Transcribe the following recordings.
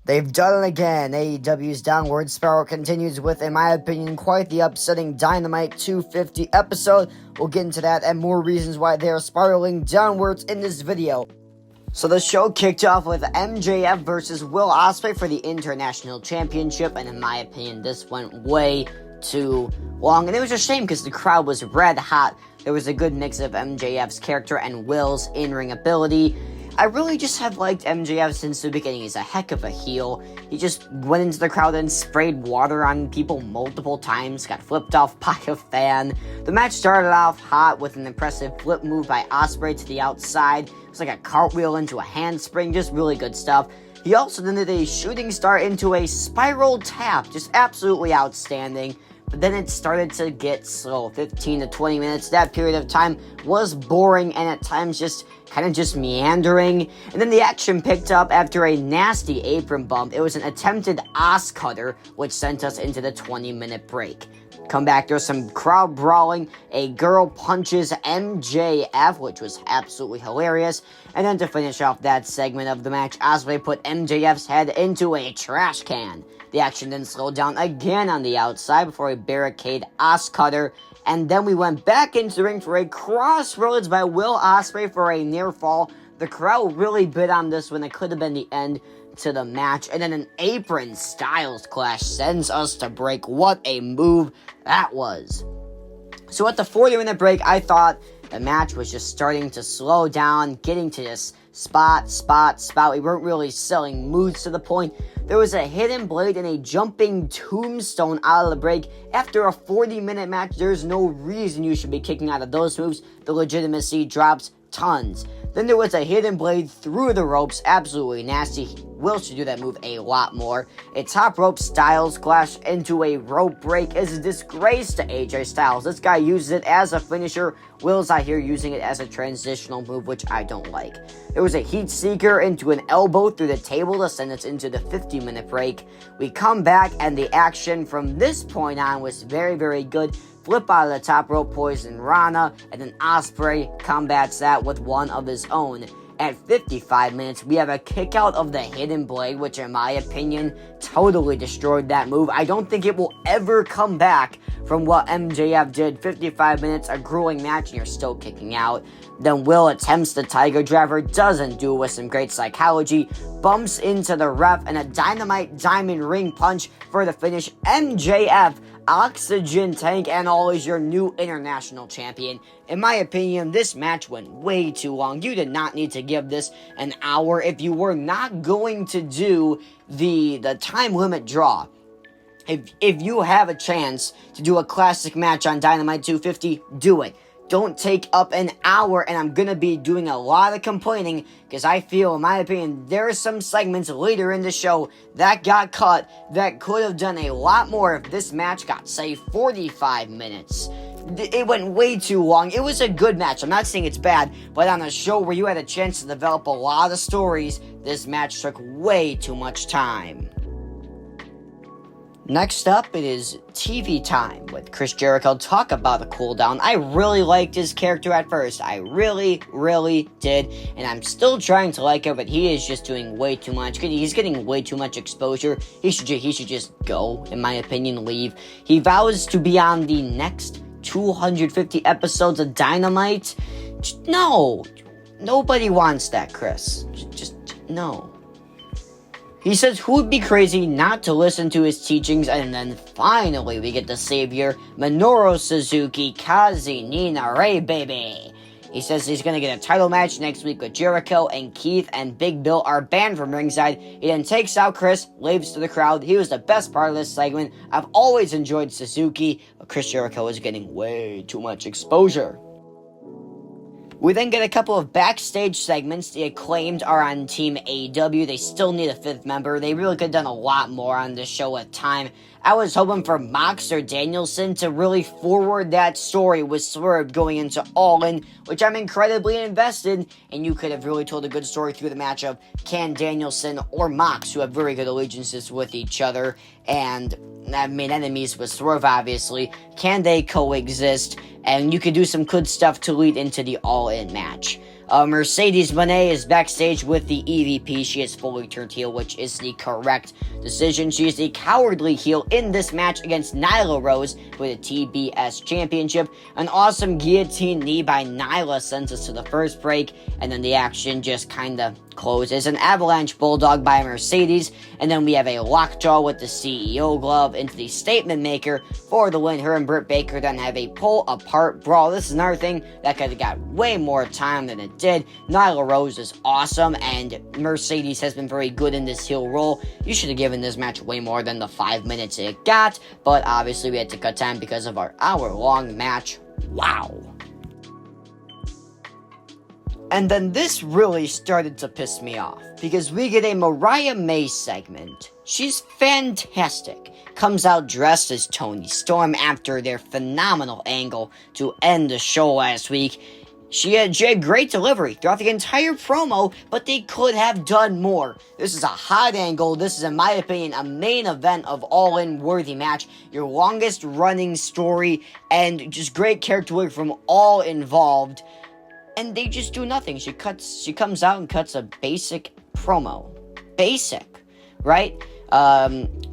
They've done it again. AEW's downward spiral continues with, in my opinion, quite the upsetting Dynamite 250 episode. We'll get into that and more reasons why they are spiraling downwards in this video. So the show kicked off with MJF versus Will Ospreay for the International Championship, and in my opinion, this went way too long. And it was a shame because the crowd was red hot. There was a good mix of MJF's character and Will's in-ring ability. I really just have liked MJF since the beginning. He's a heck of a heel. He just went into the crowd and sprayed water on people multiple times, got flipped off by a fan. The match started off hot with an impressive flip move by Ospreay to the outside. It was like a cartwheel into a handspring, just really good stuff. He also then did a shooting star into a spiral tap, just absolutely outstanding. But then it started to get slow. 15 to 20 minutes, that period of time was boring and at times just kind of meandering. And then the action picked up after a nasty apron bump. It was an attempted ass cutter, which sent us into the 20-minute break. Come back, there's some crowd brawling. A girl punches MJF, which was absolutely hilarious. And then to finish off that segment of the match, Ospreay put MJF's head into a trash can. The action then slowed down again on the outside before a barricade ass cutter. And then we went back into the ring for a crossroads by Will Ospreay for a near fall. The crowd really bit on this one. It could have been the end to the match. And then an apron Styles clash sends us to break. What a move that was. So at the 40-minute break, I thought the match was just starting to slow down, getting to this spot. We weren't really selling moves to the point. There was a hidden blade and a jumping tombstone out of the break. After a 40-minute match, there's no reason you should be kicking out of those moves. The legitimacy drops tons. Then there was a hidden blade through the ropes, absolutely nasty. Will should do that move a lot more. A top rope Styles clash into a rope break is a disgrace to AJ Styles. This guy uses it as a finisher. Will's out here using it as a transitional move, which I don't like. There was a heat seeker into an elbow through the table to send us into the 50-minute break. We come back and the action from this point on was very, very good. Flip out of the top rope, poison Rana, and then Ospreay combats that with one of his own. At 55 minutes, we have a kick out of the hidden blade, which in my opinion, totally destroyed that move. I don't think it will ever come back from what MJF did. 55 minutes, a grueling match, and you're still kicking out. Then Will attempts the Tiger Driver, doesn't do it with some great psychology, bumps into the ref, and a Dynamite Diamond Ring punch for the finish. MJF, oxygen tank and all, is your new international champion. In my opinion, this match went way too long. You did not need to give this an hour if you were not going to do the time limit draw. If you have a chance to do a classic match on Dynamite 250, do it. Don't take up an hour, and I'm going to be doing a lot of complaining because I feel, in my opinion, there are some segments later in the show that got cut that could have done a lot more if this match got, say, 45 minutes. It went way too long. It was a good match. I'm not saying it's bad, but on a show where you had a chance to develop a lot of stories, this match took way too much time. Next up, it is TV time with Chris Jericho. Talk about a cooldown. I really liked his character at first. I really did. And I'm still trying to like him, but he is just doing way too much. He's getting way too much exposure. He should just go, in my opinion, leave. He vows to be on the next 250 episodes of Dynamite. No. Nobody wants that, Chris. Just no. He says who would be crazy not to listen to his teachings, and then finally we get the savior, Minoru Suzuki, Kazi Nina Ray, baby. He says he's going to get a title match next week with Jericho, and Keith and Big Bill are banned from ringside. He then takes out Chris, waves to the crowd. He was the best part of this segment. I've always enjoyed Suzuki, but Chris Jericho is getting way too much exposure. We then get a couple of backstage segments. The Acclaimed are on Team AEW. They still need a fifth member. They really could have done a lot more on this show at time. I was hoping for Mox or Danielson to really forward that story with Swerve going into All In, which I'm incredibly invested in, and you could have really told a good story through the match of can Danielson or Mox, who have very good allegiances with each other, and have made enemies with Swerve, obviously. Can they coexist? And you could do some good stuff to lead into the All In match. Mercedes Moné is backstage with the EVP. She has fully turned heel, which is the correct decision. She is the cowardly heel in this match against Nyla Rose for the TBS Championship. An awesome guillotine knee by Nyla sends us to the first break, and then the action just kind of closes. An avalanche bulldog by Mercedes, and then we have a lockjaw with the CEO glove into the statement maker for the win. Her and Britt Baker then have a pull apart brawl. This is another thing that could have got way more time than it did. Nyla Rose is awesome, and Mercedes has been very good in this heel role. You should have given this match way more than the 5 minutes it got, but obviously we had to cut time because of our hour-long match. Wow. And then this really started to piss me off, because we get a Mariah May segment. She's fantastic. Comes out dressed as Toni Storm after their phenomenal angle to end the show last week. She had great delivery throughout the entire promo, but they could have done more. This is a hot angle. This is, in my opinion, a main event of All-In worthy match. Your longest running story, and just great character work from all involved. And they just do nothing. She comes out and cuts a basic promo. Basic, right?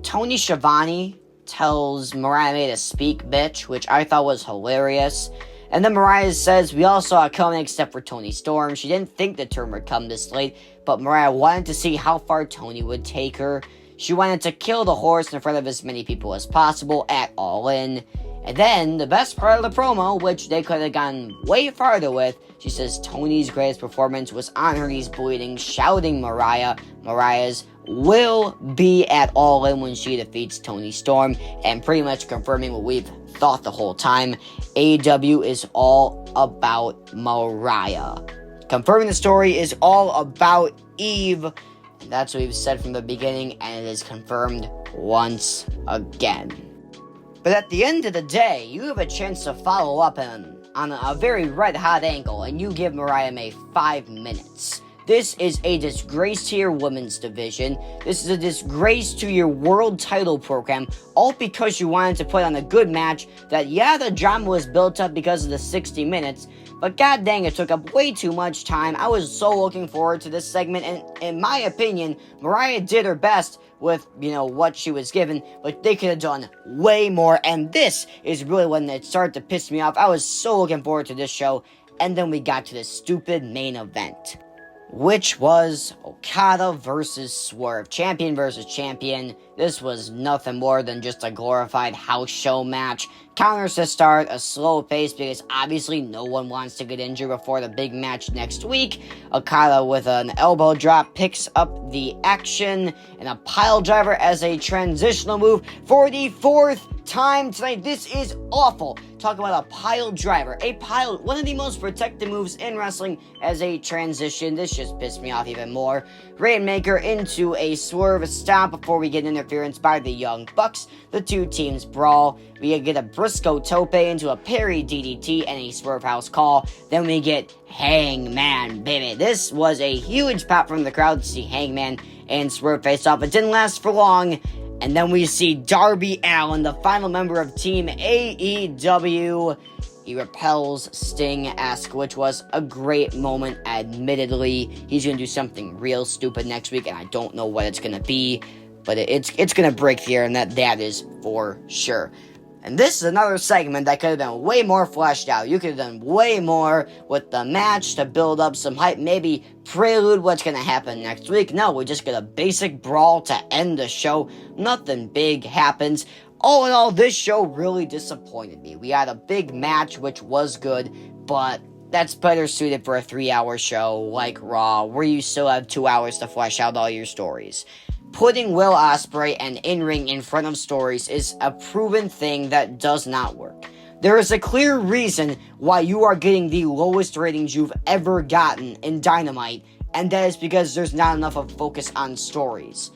Tony Schiavone tells Mariah May to speak, bitch, which I thought was hilarious. And then Mariah says, we all saw it coming except for Toni Storm. She didn't think the turn would come this late, but Mariah wanted to see how far Toni would take her. She wanted to kill the horse in front of as many people as possible at All In. And then, the best part of the promo, which they could have gone way farther with, she says Toni's greatest performance was on her knees bleeding, shouting Mariah's will be at All In when she defeats Toni Storm, and pretty much confirming what we've thought the whole time. AEW is all about Mariah. Confirming the story is all about Eve. And that's what we've said from the beginning, and it is confirmed once again. But at the end of the day, you have a chance to follow up on a very red-hot angle, and you give Mariah May 5 minutes. This is a disgrace to your women's division. This is a disgrace to your world title program, all because you wanted to put on a good match that, yeah, the drama was built up because of the 60 minutes, but god dang, it took up way too much time. I was so looking forward to this segment, and in my opinion, Mariah did her best with, what she was given, but they could have done way more, and this is really when it started to piss me off. I was so looking forward to this show, and then we got to this stupid main event, which was Okada versus Swerve. Champion versus champion. This was nothing more than just a glorified house show match. Counters to start, a slow pace because obviously no one wants to get injured before the big match next week. Okada with an elbow drop picks up the action, and a pile driver as a transitional move for the 4th time tonight. This is awful. Talk about a pile driver. One of the most protected moves in wrestling as a transition. This just pissed me off even more. Rainmaker into a Swerve stop before we get interference by the Young Bucks. The two teams brawl. We get a Briscoe Tope into a Perry DDT and a Swerve House call. Then we get Hangman, baby. This was a huge pop from the crowd to see Hangman and Swerve face off. It didn't last for long. And then we see Darby Allin, the final member of Team AEW. He repels Sting-esque, which was a great moment, admittedly. He's going to do something real stupid next week, and I don't know what it's going to be. But it's going to break the air, and that is for sure. And this is another segment that could have been way more fleshed out. You could have done way more with the match to build up some hype. Maybe prelude what's going to happen next week. No, we just get a basic brawl to end the show. Nothing big happens. All in all, this show really disappointed me. We had a big match, which was good, but that's better suited for a 3-hour show like Raw, where you still have 2 hours to flesh out all your stories. Putting Will Ospreay and in-ring in front of stories is a proven thing that does not work. There is a clear reason why you are getting the lowest ratings you've ever gotten in Dynamite, and that is because there's not enough of focus on stories.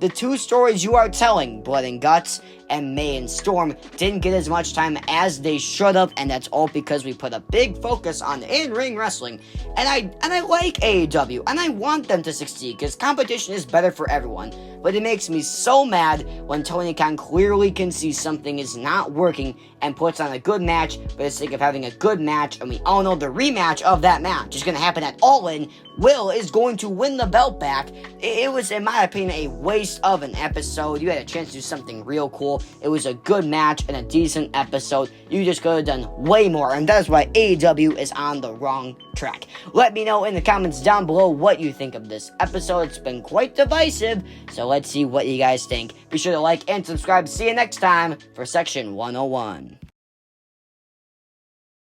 the two stories you are telling, Blood and Guts and May and Storm, didn't get as much time as they should have, and that's all because we put a big focus on in-ring wrestling. And I like AEW, and I want them to succeed, because competition is better for everyone. But it makes me so mad when Tony Khan clearly can see something is not working and puts on a good match for the sake of having a good match, and we all know the rematch of that match is going to happen at All In. Will is going to win the belt back. It was, in my opinion, a waste of an episode. You had a chance to do something real cool. It was a good match and a decent episode. You just could have done way more, and that's why AEW is on the wrong track. Let me know in the comments down below what you think of this episode. It's been quite divisive, so let's see what you guys think. Be sure to like and subscribe. See you next time for Section 101.